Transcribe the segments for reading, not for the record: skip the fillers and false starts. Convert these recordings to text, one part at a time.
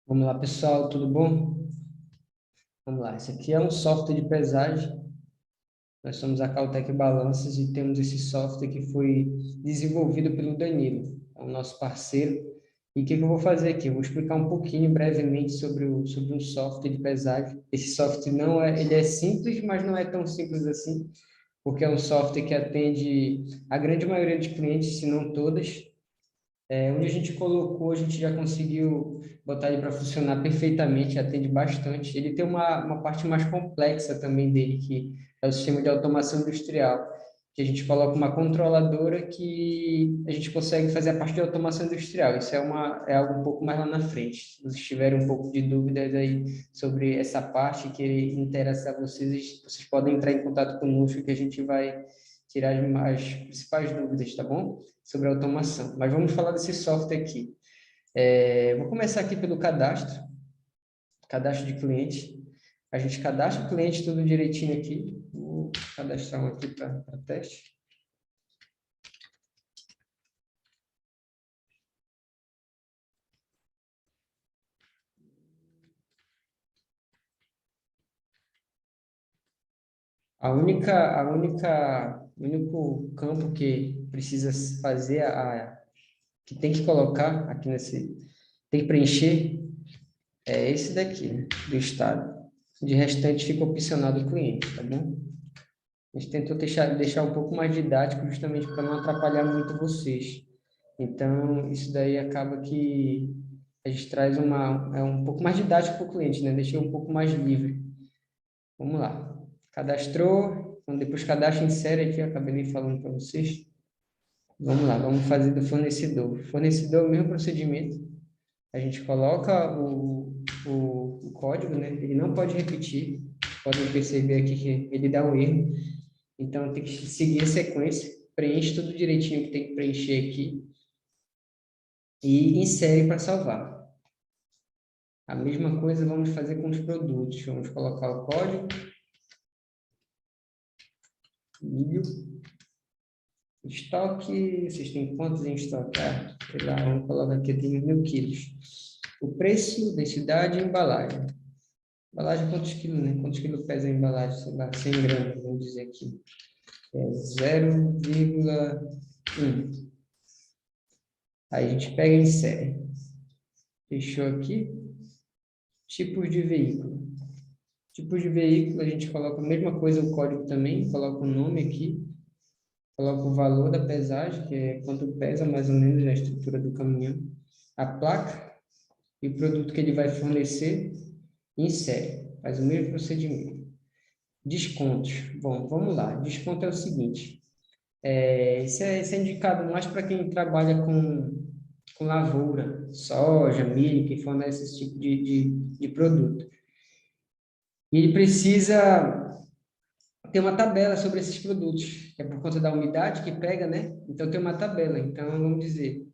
Vamos lá, pessoal, tudo bom? Vamos lá, esse aqui é um software de pesagem. Nós somos a Caltech Balanças e temos esse software que foi desenvolvido pelo Danilo, é o nosso parceiro. E o que eu vou fazer aqui? Eu vou explicar um pouquinho, brevemente, sobre um software de pesagem. Esse software não é, ele é simples, mas não é tão simples assim, porque é um software que atende a grande maioria dos clientes, se não todas. Onde a gente colocou, a gente já conseguiu botar ele para funcionar perfeitamente, atende bastante. Ele tem uma parte mais complexa também dele, que é o sistema de automação industrial, que a gente coloca uma controladora que a gente consegue fazer a parte de automação industrial. Isso é algo um pouco mais lá na frente. Se vocês tiverem um pouco de dúvidas aí sobre essa parte que interessa a vocês, vocês podem entrar em contato conosco que a gente vai tirar as principais dúvidas, tá bom? Sobre a automação. Mas vamos falar desse software aqui. Vou começar aqui pelo cadastro de cliente. A gente cadastra o cliente tudo direitinho aqui. Vou cadastrar um aqui para teste. O único campo que precisa fazer que tem que colocar aqui tem que preencher, é esse daqui, né, do estado. De restante fica opcional do cliente, tá bom? A gente tentou deixar um pouco mais didático, justamente para não atrapalhar muito vocês. Então, isso daí acaba que a gente traz um pouco mais didático para o cliente, né? Deixou um pouco mais livre. Vamos lá. Cadastrou, então depois cadastro insere aqui, eu acabei nem falando para vocês. Vamos lá, vamos fazer do fornecedor. Fornecedor, mesmo procedimento. A gente coloca o código, né? Ele não pode repetir. Podem perceber aqui que ele dá um erro. Então, tem que seguir a sequência, preenche tudo direitinho que tem que preencher aqui e insere para salvar. A mesma coisa vamos fazer com os produtos. Vamos colocar o código, milho, estoque, vocês têm quantos em estoque? Sei lá, vamos colocar aqui, tem 1.000 quilos. O preço, densidade e embalagem. Embalagem, quantos quilos, né? Quantos quilos pesa a embalagem? Sei lá, 100 gramas, vamos dizer aqui. É 0,1. Aí a gente pega e insere. Fechou aqui. Tipos de veículo. Tipos de veículo, a gente coloca a mesma coisa, o código também, coloca o nome aqui, coloca o valor da pesagem, que é quanto pesa mais ou menos na estrutura do caminhão, a placa e o produto que ele vai fornecer, e insere, faz o mesmo procedimento. Descontos. Bom, vamos lá. Desconto é o seguinte, isso é indicado mais para quem trabalha com lavoura, soja, milho, que fornece esse tipo de produto. E ele precisa ter uma tabela sobre esses produtos, que é por conta da umidade que pega, né? Então tem uma tabela. Então vamos dizer,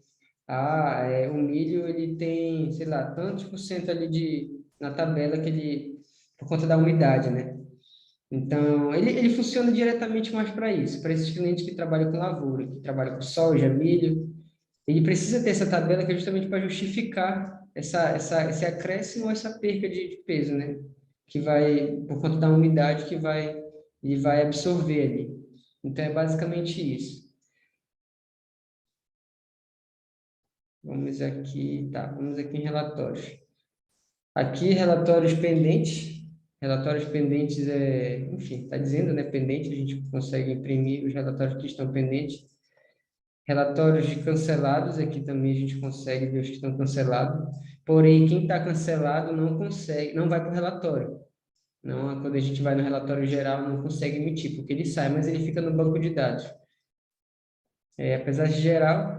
o milho ele tem, sei lá, tantos por cento ali na tabela que ele por conta da umidade, né? Então ele funciona diretamente mais para isso, para esses clientes que trabalham com lavoura, que trabalham com soja, milho. Ele precisa ter essa tabela que é justamente para justificar esse acréscimo ou essa perca de peso, né? Que vai, por conta da umidade ele vai absorver ali. Então, é basicamente isso. Vamos aqui em relatórios. Aqui, relatórios pendentes. Relatórios pendentes enfim, está dizendo, né? Pendente, a gente consegue imprimir os relatórios que estão pendentes. Relatórios de cancelados, aqui também a gente consegue ver os que estão cancelados. Porém, quem está cancelado não consegue, não vai para o relatório. Não, quando a gente vai no relatório geral, não consegue emitir, porque ele sai, mas ele fica no banco de dados. Apesar de geral,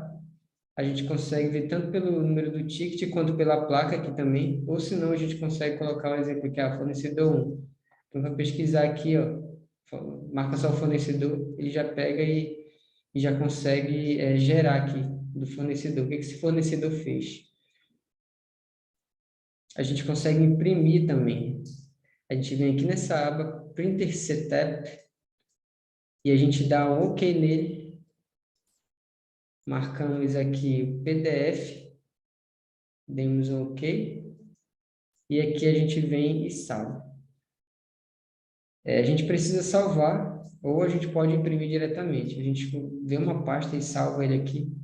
a gente consegue ver tanto pelo número do ticket quanto pela placa aqui também, ou se não, a gente consegue colocar um exemplo aqui, fornecedor 1. Então, vai pesquisar aqui, ó, marca só o fornecedor, ele já pega e já consegue gerar aqui do fornecedor. O que esse fornecedor fez? A gente consegue imprimir também. A gente vem aqui nessa aba Printer Setup e a gente dá um OK nele. Marcamos aqui o PDF, demos um OK. e aqui a gente vem e salva. A gente precisa salvar, ou a gente pode imprimir diretamente. A gente vê uma pasta e salva ele aqui,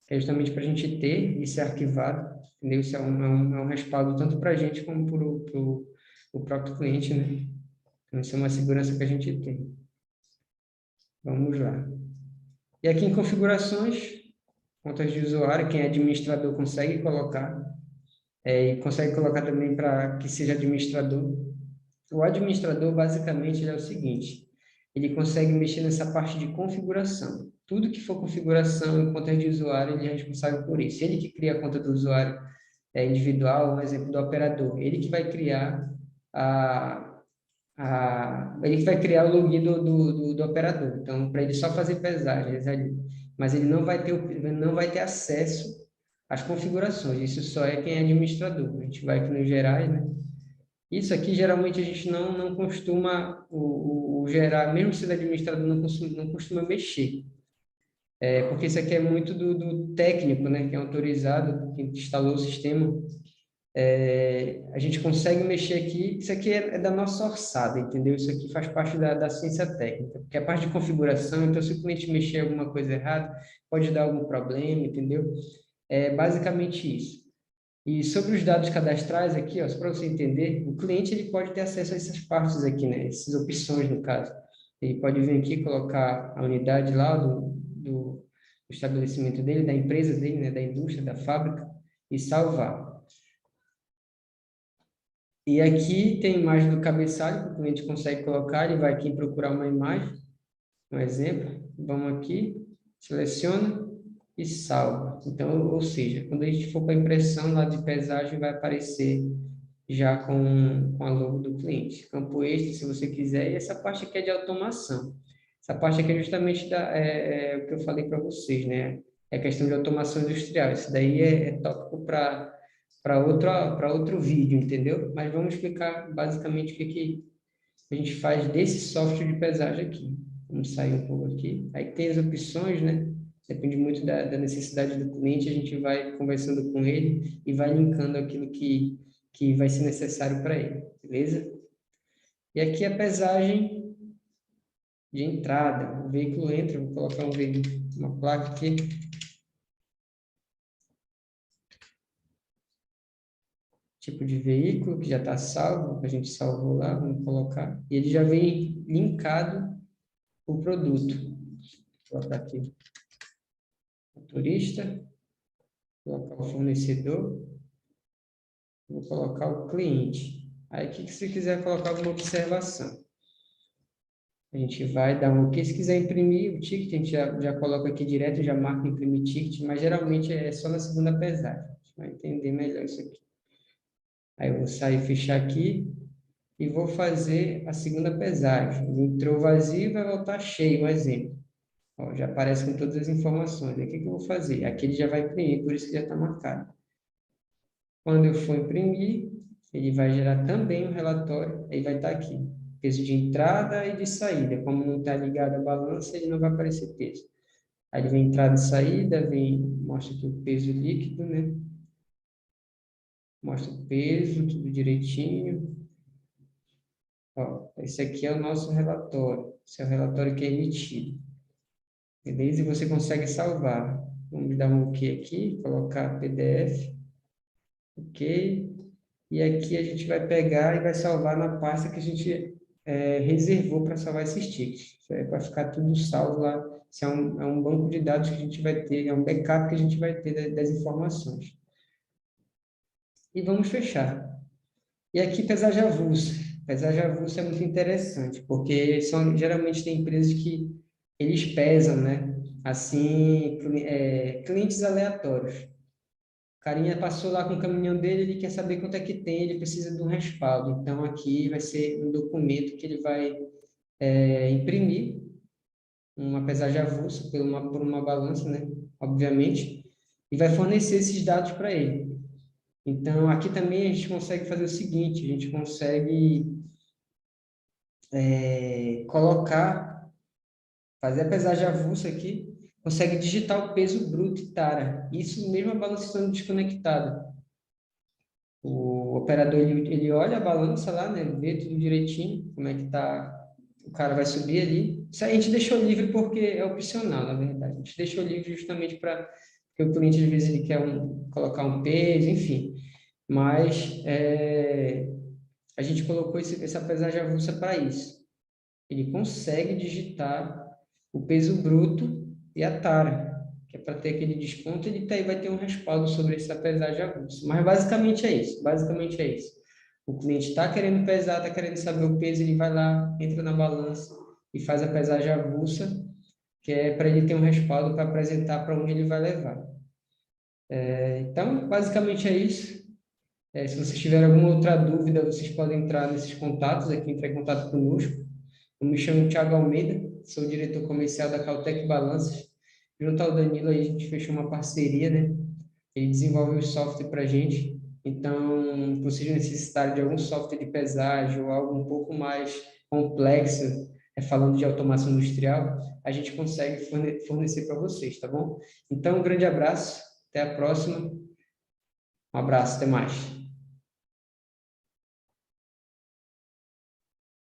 que é justamente para a gente ter isso arquivado, entendeu? Isso é um respaldo tanto para a gente como para o próprio cliente, né? Então, isso é uma segurança que a gente tem. Vamos lá. E aqui em configurações, contas de usuário, quem é administrador consegue colocar, e consegue colocar também para que seja administrador. O administrador, basicamente, ele é o seguinte, ele consegue mexer nessa parte de configuração. Tudo que for configuração em contas de usuário, ele é responsável por isso. Ele que cria a conta do usuário individual, um exemplo do operador, ele que vai criar ele que vai criar o login do operador. Então, para ele só fazer pesagens ali. Mas ele não vai ter acesso às configurações. Isso só é quem é administrador. A gente vai aqui no gerais, né? Isso aqui, geralmente, a gente não costuma o gerar, mesmo sendo administrador, não costuma mexer. Porque isso aqui é muito do técnico, né? Que é autorizado, que instalou o sistema. A gente consegue mexer aqui, isso aqui é da nossa orçada, entendeu? Isso aqui faz parte da ciência técnica, porque a parte de configuração, então se o cliente mexer alguma coisa errada, pode dar algum problema, entendeu? É basicamente isso. E sobre os dados cadastrais aqui, ó, só para você entender, o cliente ele pode ter acesso a essas partes aqui, né? Essas opções, no caso. Ele pode vir aqui colocar a unidade lá do estabelecimento dele, da empresa dele, né? Da indústria, da fábrica, e salvar. E aqui tem a imagem do cabeçalho, que o cliente consegue colocar, ele vai aqui procurar uma imagem, um exemplo, vamos aqui, seleciona e salva. Então, ou seja, quando a gente for para a impressão lá de pesagem, vai aparecer já com a logo do cliente. Campo extra, se você quiser, e essa parte aqui é de automação. Essa parte aqui é justamente o que eu falei para vocês, né? É questão de automação industrial. Isso daí é tópico para outro vídeo, entendeu? Mas vamos explicar basicamente o que a gente faz desse software de pesagem aqui. Vamos sair um pouco aqui. Aí tem as opções, né? Depende muito da necessidade do cliente, a gente vai conversando com ele e vai linkando aquilo que vai ser necessário para ele, beleza? E aqui a pesagem de entrada. O veículo entra, vou colocar uma placa aqui. Tipo de veículo que já está salvo, que a gente salvou lá, vamos colocar. E ele já vem linkado o produto. Vou colocar aqui motorista, vou colocar o fornecedor, vou colocar o cliente. Aí aqui, se quiser colocar alguma observação, a gente vai dar um OK. Se quiser imprimir o ticket, a gente já coloca aqui direto, já marca imprimir ticket, mas geralmente é só na segunda pesagem. A gente vai entender melhor isso aqui. Aí eu vou sair, fechar aqui e vou fazer a segunda pesagem. Entrou vazio, vai voltar cheio, um exemplo. Ó, já aparece com todas as informações. Aí o que eu vou fazer? Aqui ele já vai imprimir, por isso que já está marcado. Quando eu for imprimir, ele vai gerar também um relatório, aí vai estar aqui. Peso de entrada e de saída. Como não está ligado à balança, ele não vai aparecer peso. Aí ele vem entrada e saída, mostra aqui o peso líquido, né? Mostra o peso, tudo direitinho. Ó, esse aqui é o nosso relatório. Esse é o relatório que é emitido. Beleza? E você consegue salvar. Vamos dar um OK aqui, colocar PDF. OK. E aqui a gente vai pegar e vai salvar na pasta que a gente reservou para salvar esses tickets. Vai ficar tudo salvo lá. Isso é um banco de dados que a gente vai ter, é um backup que a gente vai ter das informações. E vamos fechar. E aqui, pesagem avulsa. Pesagem avulsa é muito interessante, porque geralmente tem empresas que eles pesam, né? Assim, clientes aleatórios. O carinha passou lá com o caminhão dele, ele quer saber quanto é que tem, ele precisa de um respaldo. Então, aqui vai ser um documento que ele vai imprimir, uma pesagem avulsa por uma balança, né? Obviamente, e vai fornecer esses dados para ele. Então, aqui também a gente consegue fazer o seguinte, a gente consegue fazer a pesagem avulsa aqui, consegue digitar o peso bruto e tara. Isso mesmo a balança estando desconectada. O operador, ele olha a balança lá, né? Vê tudo direitinho, como é que tá, o cara vai subir ali. Isso aí a gente deixou livre porque é opcional, na verdade. A gente deixou livre justamente para porque o cliente, às vezes, ele quer colocar um peso, enfim. Mas a gente colocou essa pesagem avulsa para isso. Ele consegue digitar o peso bruto e a tara, que é para ter aquele desconto, ele vai ter um respaldo sobre essa pesagem avulsa. Mas basicamente é isso, basicamente é isso. O cliente está querendo pesar, está querendo saber o peso, ele vai lá, entra na balança e faz a pesagem avulsa, que é para ele ter um respaldo para apresentar para onde ele vai levar. Então, basicamente é isso. Se vocês tiverem alguma outra dúvida, vocês podem entrar nesses contatos aqui, entrar em contato conosco. Eu me chamo Thiago Almeida, sou diretor comercial da Cautec Balanças. Junto ao Danilo, aí a gente fechou uma parceria, né? Ele desenvolveu o software para a gente. Então, se vocês necessitarem de algum software de pesagem ou algo um pouco mais complexo, falando de automação industrial, a gente consegue fornecer para vocês, tá bom? Então, um grande abraço, até a próxima. Um abraço, até mais.